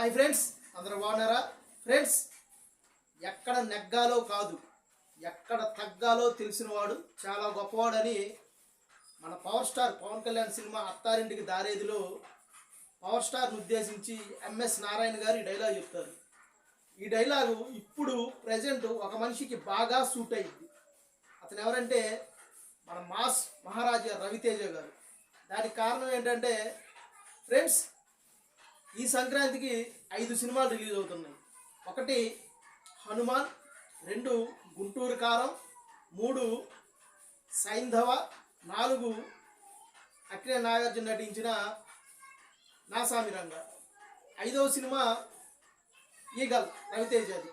Hi friends, అందరూ బాగున్నారా? Friends, ఎక్కడ నెగ్గాలో కాదు ఎక్కడ తగ్గాలో తెలిసినవాడు చాలా గొప్పవాడని మన power star Pawan Kalyan cinema అత్తారింటికి దారేదిలో పవర్ స్టార్ను ఉద్దేశించి ఎంఎస్ నారాయణ గారు ఈ డైలాగ్ చెప్తారు. ఈ డైలాగు ఇప్పుడు ప్రజెంట్ ఒక మనిషికి బాగా సూట్ అయింది. అతను ఎవరంటే మన మాస్ మహారాజా రవితేజ గారు. దానికి కారణం ఏంటంటే ఫ్రెండ్స్, ఈ సంక్రాంతికి 5 సినిమాలు రిలీజ్ అవుతున్నాయి. 1 హనుమాన్, 2 గుంటూరు కారం, 3 సైంధవ, 4 అక్కినే నాగార్జున నటించిన నాసామిరంగ, 5వ సినిమా ఈగల్ రవితేజది.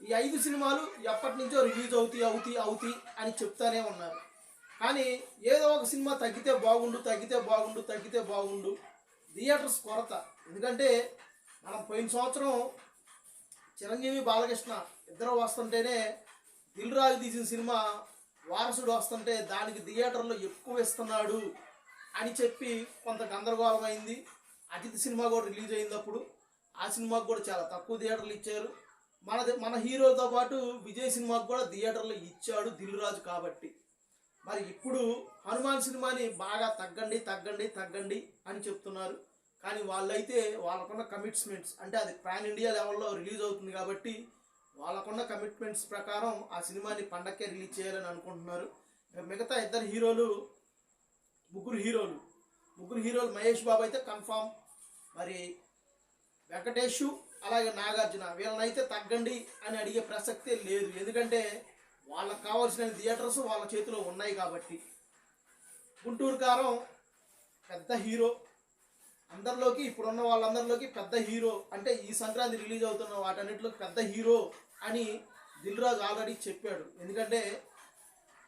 ఈ 5 సినిమాలు ఎప్పటి నుంచో రిలీజ్ అవుతాయి అని చెప్తానే ఉన్నారు. కానీ ఏదో ఒక సినిమా తగ్గితే బాగుండు థియేటర్స్ కొరత. ఎందుకంటే మనం పోయిన సంవత్సరం చిరంజీవి బాలకృష్ణ ఇద్దరు వస్తుంటేనే దిల్ రాజు తీసిన సినిమా వారసుడు వస్తుంటే దానికి థియేటర్లో ఎక్కువ ఇస్తున్నాడు అని చెప్పి కొంత గందరగోళం అయింది. అజిత్ సినిమా కూడా రిలీజ్ అయినప్పుడు ఆ సినిమాకు కూడా చాలా తక్కువ థియేటర్లు ఇచ్చారు. మన హీరోతో పాటు విజయ్ సినిమాకు కూడా థియేటర్లో ఇచ్చాడు దిల్ రాజు. కాబట్టి మరి ఇప్పుడు హనుమాన్ సినిమాని బాగా తగ్గండి అని చెప్తున్నారు. కానీ వాళ్ళైతే వాళ్ళకున్న కమిట్మెంట్స్, అంటే అది పాన్ ఇండియా లెవెల్లో రిలీజ్ అవుతుంది కాబట్టి వాళ్ళకున్న కమిట్మెంట్స్ ప్రకారం ఆ సినిమాని పండక్కే రిలీజ్ చేయాలని అనుకుంటున్నారు. మిగతా ముగ్గురు హీరోలు మహేష్ బాబు అయితే కన్ఫామ్, మరి వెంకటేష్ అలాగే నాగార్జున వీళ్ళనైతే తగ్గండి అని అడిగే ప్రసక్తే లేదు. ఎందుకంటే వాళ్ళకు కావాల్సిన థియేటర్స్ వాళ్ళ చేతిలో ఉన్నాయి కాబట్టి. గుంటూరు కారం పెద్ద హీరో, అందరిలోకి ఇప్పుడున్న వాళ్ళందరిలోకి పెద్ద హీరో, అంటే ఈ సంక్రాంతి రిలీజ్ అవుతున్న వాటన్నిటిలో పెద్ద హీరో అని దిల్ రాజు ఆల్రెడీ చెప్పాడు. ఎందుకంటే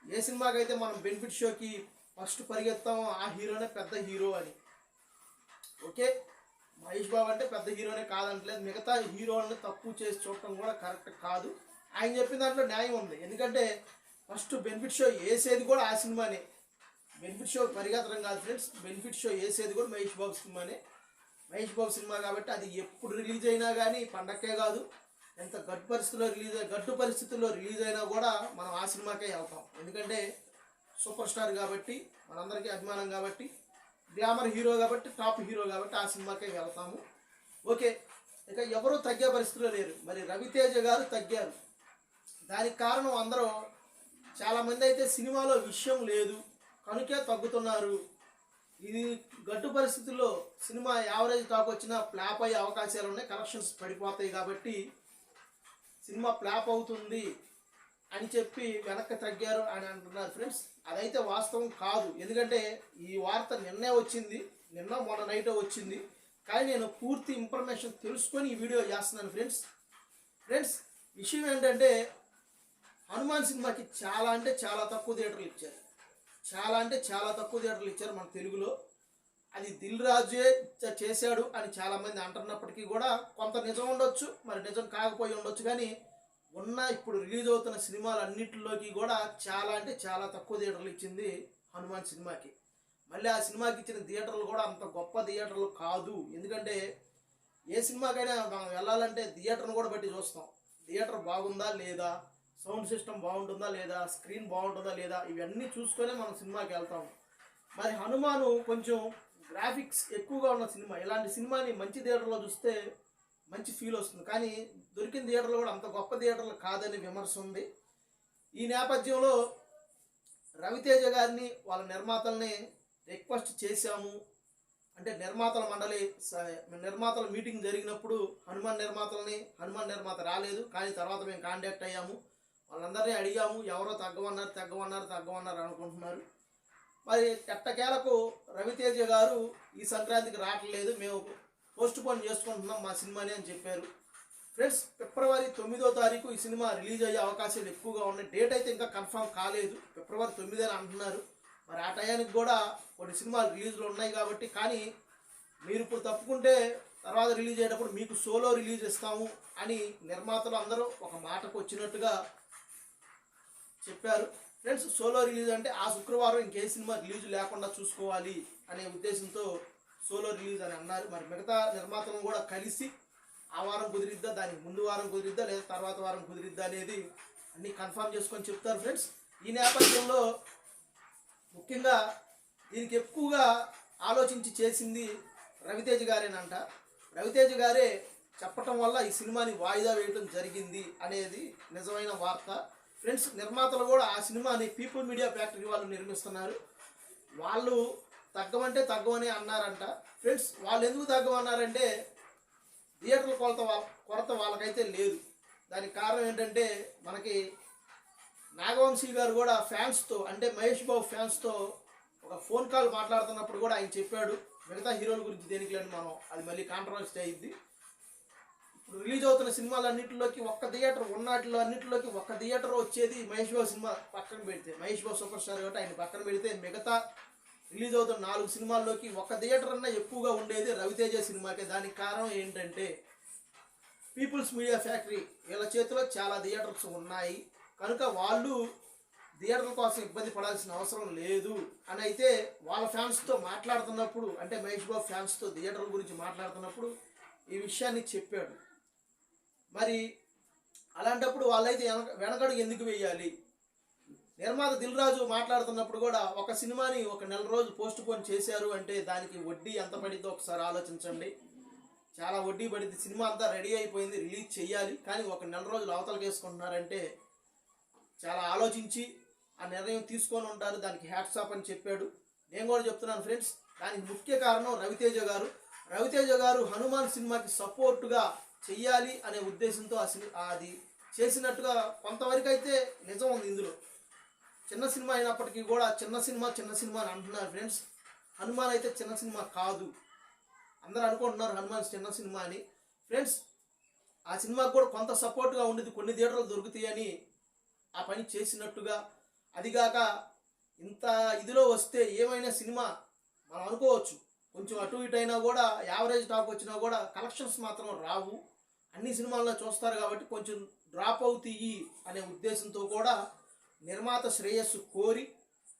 ఏ సినిమాకైతే మనం బెనిఫిట్ షోకి ఫస్ట్ పరిగెత్తామో ఆ హీరోనే పెద్ద హీరో అని. ఓకే, మహేష్ బాబు అంటే పెద్ద హీరోనే కాదంటలేదు, మిగతా హీరోలను తక్కువ చేసి చూడటం కూడా కరెక్ట్ కాదు. ఆయన చెప్పిన దాంట్లో న్యాయం ఉంది. ఎందుకంటే ఫస్ట్ బెనిఫిట్ షో వేసేది కూడా ఆ సినిమానే. బెనిఫిట్ షో పరిగెత్తడం కాదు ఫ్రెండ్స్, బెనిఫిట్ షో వేసేది కూడా మహేష్ బాబు సినిమానే. మహేష్ బాబు సినిమా కాబట్టి అది ఎప్పుడు రిలీజ్ అయినా కానీ పండక్కే కాదు, ఎంత గడ్డు పరిస్థితుల్లో రిలీజ్ అయినా కూడా మనం ఆ సినిమాకే వెళ్తాం. ఎందుకంటే సూపర్ స్టార్ కాబట్టి, మనందరికీ అభిమానం కాబట్టి, గ్లామర్ హీరో కాబట్టి, టాప్ హీరో కాబట్టి ఆ సినిమాకే వెళ్తాము. ఓకే, ఇక ఎవరూ తగ్గే పరిస్థితిలో లేరు. మరి రవితేజ గారు తగ్గారు. దానికి కారణం అందరూ చాలామంది అయితే సినిమాలో విషయం లేదు కనుకే తగ్గుతున్నారు. ఇది గడ్డు పరిస్థితుల్లో సినిమా యావరేజ్ టాక్ వచ్చినా ఫ్లాప్ అయ్యే అవకాశాలు ఉన్నాయి, కలెక్షన్స్ పడిపోతాయి కాబట్టి సినిమా ఫ్లాప్ అవుతుంది అని చెప్పి వెనక్కి తగ్గారు అని అంటున్నారు. ఫ్రెండ్స్, అదైతే వాస్తవం కాదు. ఎందుకంటే ఈ వార్త నిన్న మొన్న నైట్ వచ్చింది. కానీ నేను పూర్తి ఇన్ఫర్మేషన్ తెలుసుకొని ఈ వీడియో చేస్తున్నాను. ఫ్రెండ్స్ విషయం ఏంటంటే హనుమాన్ సినిమాకి చాలా తక్కువ థియేటర్లు ఇచ్చారు మన తెలుగులో. అది దిల్ రాజే చేశాడు అని చాలామంది అంటున్నప్పటికీ కూడా కొంత నిజం ఉండొచ్చు, మరి నిజం కాకపోయి ఉండొచ్చు. కానీ ఇప్పుడు రిలీజ్ అవుతున్న సినిమాలన్నింటిలోకి కూడా చాలా తక్కువ థియేటర్లు ఇచ్చింది హనుమాన్ సినిమాకి. మళ్ళీ ఆ సినిమాకి ఇచ్చిన థియేటర్లు కూడా అంత గొప్ప థియేటర్లు కాదు. ఎందుకంటే ఏ సినిమాకైనా మనం వెళ్ళాలంటే థియేటర్ను కూడా బట్టి చూస్తాం. థియేటర్ బాగుందా లేదా, సౌండ్ సిస్టమ్ బాగుంటుందా లేదా, స్క్రీన్ బాగుంటుందా లేదా, ఇవన్నీ చూసుకొనే మనం సినిమాకి వెళ్తాము. మరి హనుమాను కొంచెం గ్రాఫిక్స్ ఎక్కువగా ఉన్న సినిమా. ఇలాంటి సినిమాని మంచి థియేటర్లో చూస్తే మంచి ఫీల్ వస్తుంది. కానీ దొరికిన థియేటర్లు కూడా అంత గొప్ప థియేటర్లు కాదని విమర్శ ఉంది. ఈ నేపథ్యంలో రవితేజ గారిని వాళ్ళ నిర్మాతల్ని రిక్వెస్ట్ చేశాము. అంటే నిర్మాతల మీటింగ్ జరిగినప్పుడు హనుమాన్ నిర్మాత రాలేదు. కానీ తర్వాత మేము కాంటాక్ట్ అయ్యాము, వాళ్ళందరినీ అడిగాము. ఎవరో తగ్గమన్నారు అనుకుంటున్నారు. మరి ఎట్టకేలకు రవితేజ గారు ఈ సంక్రాంతికి రావట్లేదు, మేము పోస్ట్ పోన్ చేసుకుంటున్నాం మా సినిమాని అని చెప్పారు. ఫ్రెండ్స్, ఫిబ్రవరి 9వ తారీఖు ఈ సినిమా రిలీజ్ అయ్యే అవకాశాలు ఎక్కువగా ఉన్నాయి. డేట్ అయితే ఇంకా కన్ఫర్మ్ కాలేదు, ఫిబ్రవరి 9 అని అంటున్నారు. మరి ఆ టయానికి కూడా కొన్ని సినిమాలు రిలీజ్లో ఉన్నాయి కాబట్టి. కానీ మీరు ఇప్పుడు తప్పుకుంటే తర్వాత రిలీజ్ అయ్యేటప్పుడు మీకు సోలో రిలీజ్ ఇస్తాము అని నిర్మాతలు అందరూ ఒక మాటకు వచ్చినట్టుగా చెప్పారు. ఫ్రెండ్స్, సోలో రిలీజ్ అంటే ఆ శుక్రవారం ఇంకే సినిమా రిలీజ్ లేకుండా చూసుకోవాలి అనే ఉద్దేశంతో సోలో రిలీజ్ అని అన్నారు. మరి మిగతా నిర్మాతలను కూడా కలిసి ఆ వారం కుదిరిద్దా, దానికి ముందు వారం కుదిరిద్దా, లేదా తర్వాత వారం కుదిరిద్దా అనేది అన్నీ కన్ఫర్మ్ చేసుకొని చెప్తారు ఫ్రెండ్స్. ఈ నేపథ్యంలో ముఖ్యంగా దీనికి ఎక్కువగా ఆలోచించి చేసింది రవితేజ గారేనంట. రవితేజ గారే చెప్పటం వల్ల ఈ సినిమాని వాయిదా వేయడం జరిగింది అనేది నిజమైన వార్త ఫ్రెండ్స్. నిర్మాతలు కూడా ఆ సినిమాని పీపుల్ మీడియా ఫ్యాక్టరీ వాళ్ళు నిర్మిస్తున్నారు. వాళ్ళు తగ్గమంటే తగ్గమని అన్నారంట ఫ్రెండ్స్. వాళ్ళు ఎందుకు తగ్గమన్నారంటే థియేటర్ల కొరత వాళ్ళకైతే లేదు. దానికి కారణం ఏంటంటే మనకి నాగవంశీ గారు కూడా ఫ్యాన్స్తో, అంటే మహేష్ బాబు ఫ్యాన్స్తో ఒక ఫోన్ కాల్ మాట్లాడుతున్నప్పుడు కూడా ఆయన చెప్పాడు, మిగతా హీరోల గురించి దేనికి లేని మనం అది మళ్ళీ కాంట్రవర్సీ అయ్యింది. ఇప్పుడు రిలీజ్ అవుతున్న సినిమాలన్నింటిలోకి ఒక్క థియేటర్ ఉన్నట్లో అన్నింటిలోకి ఒక్క థియేటర్ వచ్చేది మహేష్ బాబు సినిమా పక్కన పెడితే, మహేష్ బాబు సూపర్ స్టార్ కాబట్టి ఆయన పక్కన పెడితే మిగతా రిలీజ్ అవుతున్న 4 సినిమాల్లోకి ఒక్క థియేటర్ అన్నా ఎక్కువగా ఉండేది రవితేజ సినిమాకే. దానికి కారణం ఏంటంటే పీపుల్స్ మీడియా ఫ్యాక్టరీ వీళ్ళ చేతిలో చాలా థియేటర్స్ ఉన్నాయి కనుక వాళ్ళు థియేటర్ల కోసం ఇబ్బంది పడాల్సిన అవసరం లేదు అని అయితే వాళ్ళ ఫ్యాన్స్తో మాట్లాడుతున్నప్పుడు, అంటే మహేష్ బాబు ఫ్యాన్స్తో థియేటర్ల గురించి మాట్లాడుతున్నప్పుడు ఈ విషయాన్ని చెప్పాడు. మరి అలాంటప్పుడు వాళ్ళైతే వెనకడుగు ఎందుకు వేయాలి? నిర్మాత దిల్ రాజు మాట్లాడుతున్నప్పుడు కూడా ఒక సినిమాని ఒక నెల రోజులు పోస్ట్ పోన్ చేశారు అంటే దానికి వడ్డీ ఎంత పడిద్దో ఒకసారి ఆలోచించండి. చాలా వడ్డీ పడింది. సినిమా అంతా రెడీ అయిపోయింది, రిలీజ్ చేయాలి, కానీ ఒక నెల రోజులు అవతలకి వేసుకుంటున్నారంటే చాలా ఆలోచించి ఆ నిర్ణయం తీసుకొని ఉంటారు. దానికి హ్యాట్స్ ఆఫ్ అని చెప్పాడు. నేను కూడా చెప్తున్నాను ఫ్రెండ్స్, దానికి ముఖ్య కారణం రవితేజ గారు. రవితేజ గారు హనుమాన్ సినిమాకి సపోర్టుగా చెయ్యాలి అనే ఉద్దేశంతో అది చేసినట్టుగా కొంతవరకు అయితే నిజం ఉంది. ఇందులో చిన్న సినిమా అయినప్పటికీ కూడా చిన్న సినిమా అని అంటున్నారు ఫ్రెండ్స్. హనుమాన్ అయితే చిన్న సినిమా కాదు. అందరూ అనుకుంటున్నారు హనుమాన్ చిన్న సినిమా అని ఫ్రెండ్స్. ఆ సినిమాకు కూడా కొంత సపోర్ట్గా ఉండేది, కొన్ని థియేటర్లు దొరుకుతాయని ఆ పని చేసినట్టుగా. అదిగాక ఇంత ఇదిలో వస్తే ఏమైనా సినిమా మనం అనుకోవచ్చు కొంచెం అటు ఇటు అయినా కూడా, యావరేజ్ టాక్ వచ్చినా కూడా కలెక్షన్స్ మాత్రం రావు. అన్ని సినిమాల్లో చూస్తారు కాబట్టి కొంచెం డ్రాప్ అవుతాయి అనే ఉద్దేశంతో కూడా నిర్మాత శ్రేయస్సు కోరి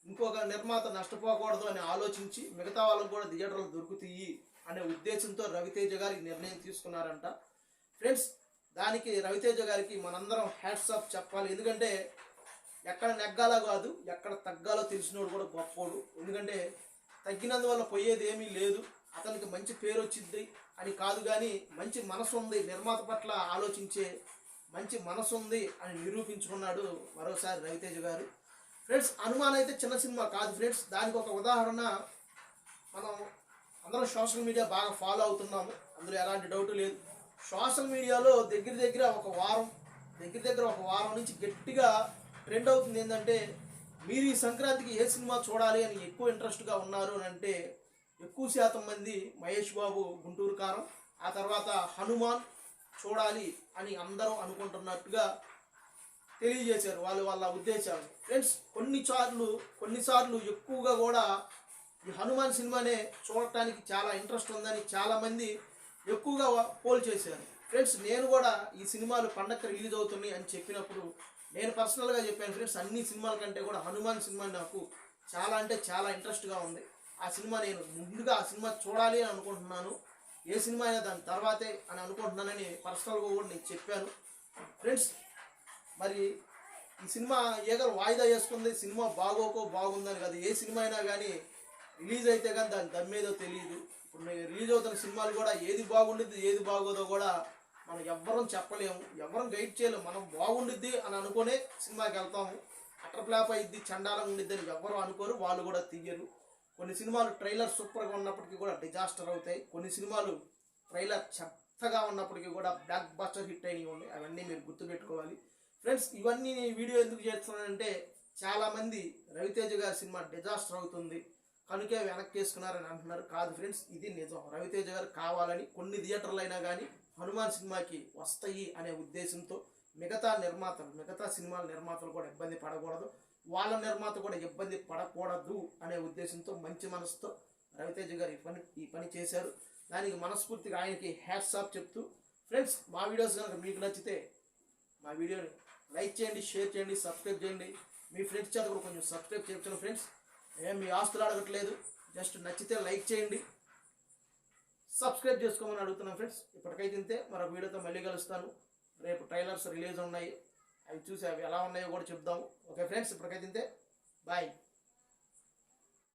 ఇంకొక నిర్మాత నష్టపోకూడదు అని ఆలోచించి మిగతా వాళ్ళకు కూడా థియేటర్లు దొరుకుతాయి అనే ఉద్దేశంతో రవితేజ గారికి నిర్ణయం తీసుకున్నారంట ఫ్రెండ్స్. దానికి రవితేజ గారికి మనందరం హ్యాట్స్ ఆఫ్ చెప్పాలి. ఎందుకంటే ఎక్కడ నెగ్గాలో కాదు, ఎక్కడ తగ్గాలో తెలిసినోడు కూడా గొప్పోడు. ఎందుకంటే తగ్గినందువల్ల పోయేది ఏమీ లేదు, అతనికి మంచి పేరు వచ్చింది అని కాదు, కానీ మంచి మనసు ఉంది, నిర్మాత పట్ల ఆలోచించే మంచి మనసు ఉంది అని నిరూపించుకున్నాడు మరోసారి రవితేజ గారు ఫ్రెండ్స్. హనుమాన్ అయితే చిన్న సినిమా కాదు ఫ్రెండ్స్. దానికి ఒక ఉదాహరణ, మనం అందరం సోషల్ మీడియా బాగా ఫాలో అవుతున్నాము, అందులో ఎలాంటి డౌట్ లేదు. సోషల్ మీడియాలో దగ్గర ఒక వారం నుంచి గట్టిగా ట్రెండ్ అవుతుంది ఏంటంటే, మీరు ఈ సంక్రాంతికి ఏ సినిమా చూడాలి అని ఎక్కువ ఇంట్రెస్ట్గా ఉన్నారు అని అంటే ఎక్కువ శాతం మంది మహేష్ బాబు గుంటూరు కారం, ఆ తర్వాత హనుమాన్ చూడాలి అని అందరూ అనుకుంటున్నట్టుగా తెలియజేశారు వాళ్ళ ఉద్దేశాలు ఫ్రెండ్స్. కొన్నిసార్లు ఎక్కువగా కూడా ఈ హనుమాన్ సినిమానే చూడటానికి చాలా ఇంట్రెస్ట్ ఉందని చాలామంది ఎక్కువగా పోల్ చేశారు ఫ్రెండ్స్. నేను కూడా ఈ సినిమాలు పండగ రిలీజ్ అవుతున్నాయి అని చెప్పినప్పుడు నేను పర్సనల్గా చెప్పాను ఫ్రెండ్స్, అన్ని సినిమాల కంటే కూడా హనుమాన్ సినిమా నాకు చాలా అంటే చాలా ఇంట్రెస్ట్గా ఉంది. ఆ సినిమా నేను ముందుగా ఆ సినిమా చూడాలి అని అనుకుంటున్నాను, ఏ సినిమా అయినా దాని తర్వాతే అని అనుకుంటున్నానని పర్సనల్గా కూడా నేను చెప్పాను ఫ్రెండ్స్. మరి ఈ సినిమా ఏదో వాయిదా చేసుకుంది, సినిమా బాగుందని కాదు, ఏ సినిమా అయినా కానీ రిలీజ్ అయితే కానీ దాని దమ్మేదో తెలియదు. ఇప్పుడు రిలీజ్ అవుతున్న సినిమాలు కూడా ఏది బాగుండిద్ది ఏది బాగోదో కూడా మనం ఎవ్వరం చెప్పలేము, ఎవ్వరం గైడ్ చేయలేము. మనం బాగుండిద్ది అని అనుకునే సినిమాకి వెళ్తాము, అటర్ ఫ్లాప్ అయ్యిద్ది చండాలంగా ఉండిద్ది అని ఎవ్వరూ అనుకోరు, వాళ్ళు కూడా తీయరు. కొన్ని సినిమాలు ట్రైలర్ సూపర్గా ఉన్నప్పటికీ కూడా డిజాస్టర్ అవుతాయి, కొన్ని సినిమాలు ట్రైలర్ చెత్తగా ఉన్నప్పటికీ కూడా బ్లాక్ బస్టర్ హిట్ అయినవి ఉన్నాయి. అవన్నీ మీరు గుర్తుపెట్టుకోవాలి ఫ్రెండ్స్. ఇవన్నీ నేను వీడియో ఎందుకు చేస్తున్నానంటే, చాలామంది రవితేజ గారి సినిమా డిజాస్టర్ అవుతుంది కనుకే వెనక్కి వేసుకున్నారని అంటున్నారు. కాదు ఫ్రెండ్స్, ఇది నిజం. రవితేజ గారు కావాలని కొన్ని థియేటర్లు అయినా కానీ హనుమాన్ సినిమాకి వస్తాయి అనే ఉద్దేశంతో మిగతా సినిమాల నిర్మాతలు కూడా ఇబ్బంది పడకూడదు, వాళ్ళ నిర్మాత కూడా ఇబ్బంది పడకూడదు అనే ఉద్దేశంతో మంచి మనసుతో రవితేజ గారు ఈ పని చేశారు. దానికి మనస్ఫూర్తిగా ఆయనకి హ్యాట్స్ ఆఫ్ చెప్తూ ఫ్రెండ్స్, మా వీడియోస్ కనుక మీకు నచ్చితే మా వీడియోని లైక్ చేయండి, షేర్ చేయండి, సబ్స్క్రైబ్ చేయండి. మీ ఫ్రెండ్స్ చేత కూడా కొంచెం సబ్స్క్రైబ్ చేయించండి ఫ్రెండ్స్. ఏం మీ ఆస్తులు అడగట్లేదు, జస్ట్ నచ్చితే లైక్ చేయండి, సబ్స్క్రైబ్ చేసుకోమని అడుగుతున్నాను ఫ్రెండ్స్. ఇప్పటికైతే ఇంతే. మరొక వీడియోతో మళ్ళీ కలుస్తాను. రేపు ట్రైలర్స్ రిలీజ్ ఉన్నాయి, అవి చూసి అవి ఎలా ఉన్నాయో కూడా చెప్దాము. ఓకే ఫ్రెండ్స్, ఇప్పటికైతే ఇంతే. బాయ్.